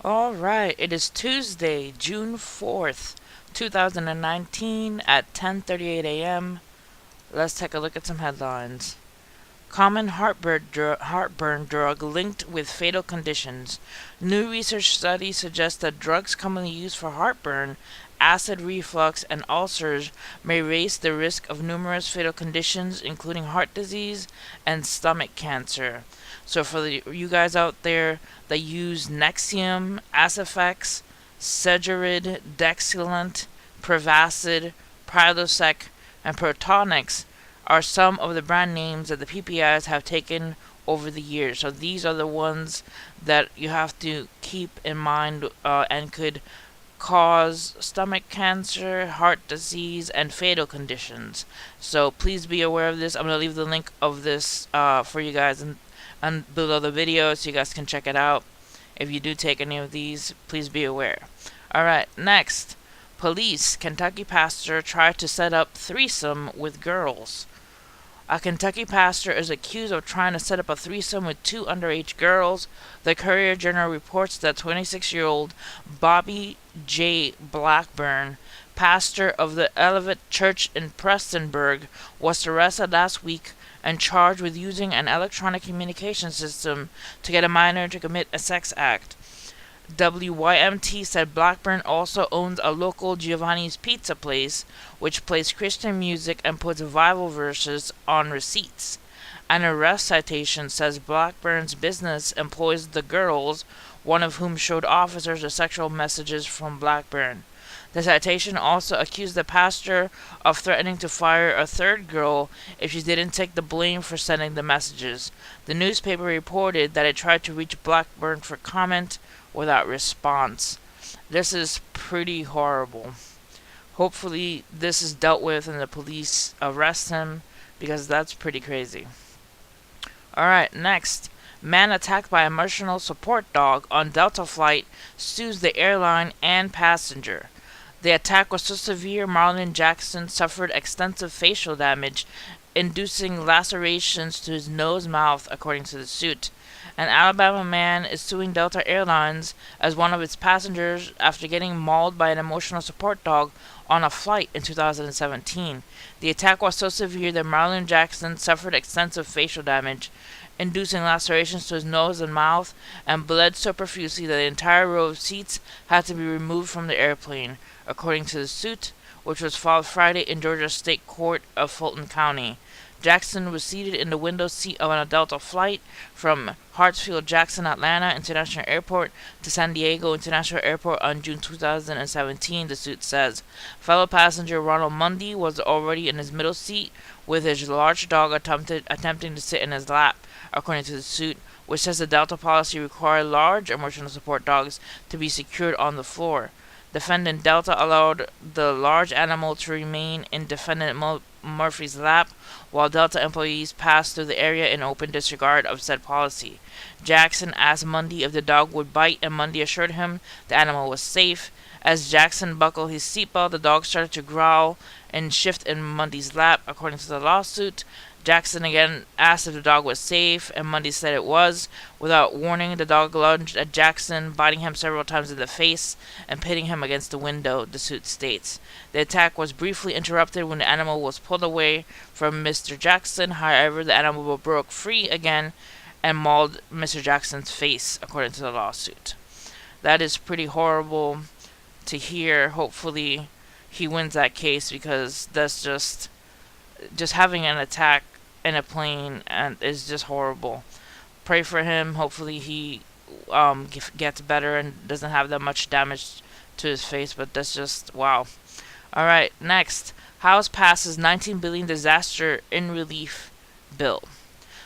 All right, it is Tuesday, June 4th, 2019 at 10:38 a.m. Let's take a look at some headlines. Common heartburn drug linked with fatal conditions. New research studies suggest that drugs commonly used for heartburn, acid reflux, and ulcers may raise the risk of numerous fatal conditions, including heart disease and stomach cancer. So, for you guys out there that use Nexium, Acifex, Segerid, Dexilant, Prevacid, Prilosec, and Protonix, are some of the brand names that the PPIs have taken over the years. So these are the ones that you have to keep in mind and could cause stomach cancer, heart disease, and fatal conditions. So please be aware of this. I'm going to leave the link of this for you guys and below the video so you guys can check it out. If you do take any of these, please be aware. Alright, next. Police. Kentucky pastor tried to set up threesome with girls. A Kentucky pastor is accused of trying to set up a threesome with two underage girls. The Courier-Journal reports that 26-year-old Bobby J. Blackburn, pastor of the Elevate Church in Prestonburg, was arrested last week and charged with using an electronic communication system to get a minor to commit a sex act. WYMT said Blackburn also owns a local Giovanni's Pizza place, which plays Christian music and puts Bible verses on receipts. An arrest citation says Blackburn's business employs the girls, one of whom showed officers the sexual messages from Blackburn. The citation also accused the pastor of threatening to fire a third girl if she didn't take the blame for sending the messages. The newspaper reported that it tried to reach Blackburn for comment without response. This is pretty horrible. Hopefully this is dealt with and the police arrest him, because that's pretty crazy. Alright, next. Man attacked by emotional support dog on Delta flight sues the airline and passenger. The attack was so severe Marlon Jackson suffered extensive facial damage, inducing lacerations to his nose mouth, according to the suit. An Alabama man is suing Delta Airlines as one of its passengers after getting mauled by an emotional support dog on a flight in 2017. The attack was so severe that Marlon Jackson suffered extensive facial damage, inducing lacerations to his nose and mouth, and bled so profusely that the entire row of seats had to be removed from the airplane, according to the suit, which was filed Friday in Georgia State Court of Fulton County. Jackson was seated in the window seat of a Delta flight from Hartsfield-Jackson Atlanta International Airport to San Diego International Airport on June 2017, the suit says. Fellow passenger Ronald Mundy was already in his middle seat with his large dog attempting to sit in his lap, according to the suit, which says the Delta policy required large emotional support dogs to be secured on the floor. Defendant Delta allowed the large animal to remain in defendant Murphy's lap, while Delta employees passed through the area in open disregard of said policy. Jackson asked Mundy if the dog would bite, and Mundy assured him the animal was safe. As Jackson buckled his seatbelt, the dog started to growl and shift in Mundy's lap, according to the lawsuit. Jackson again asked if the dog was safe, and Mundy said it was. Without warning, the dog lunged at Jackson, biting him several times in the face and pitting him against the window, the suit states. The attack was briefly interrupted when the animal was pulled away from Mr. Jackson. However, the animal broke free again and mauled Mr. Jackson's face, according to the lawsuit. That is pretty horrible to hear. Hopefully he wins that case, because that's just having an attack in a plane and is just horrible. Pray for him. Hopefully he gets better and doesn't have that much damage to his face, but that's just wow. Alright, next. House passes $19 billion disaster in relief bill.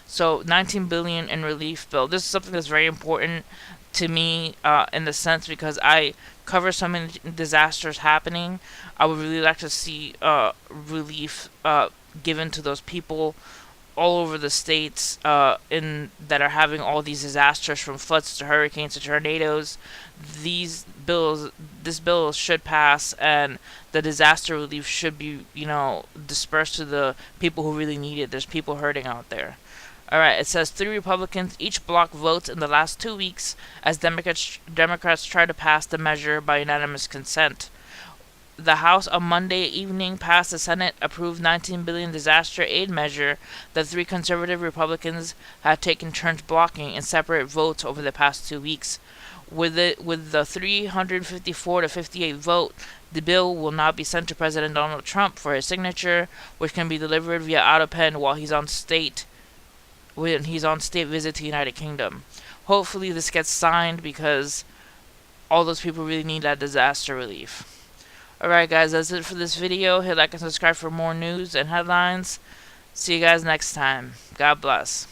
So $19 billion in relief bill. This is something that's very important to me in the sense because I cover so many disasters happening. I would really like to see relief given to those people all over the states in that are having all these disasters, from floods to hurricanes to tornadoes. This bill should pass, and the disaster relief should be, dispersed to the people who really need it. There's people hurting out there. Alright, it says 3 Republicans each blocked votes in the last 2 weeks as Democrats try to pass the measure by unanimous consent. The House on Monday evening passed the Senate approved $19 billion disaster aid measure that 3 conservative Republicans had taken turns blocking in separate votes over the past 2 weeks. With the 354 to 58 vote, the bill will now be sent to President Donald Trump for his signature, which can be delivered via AutoPen while he's on state visit to the United Kingdom. Hopefully this gets signed because all those people really need that disaster relief. Alright guys, that's it for this video. Hit like and subscribe for more news and headlines. See you guys next time. God bless.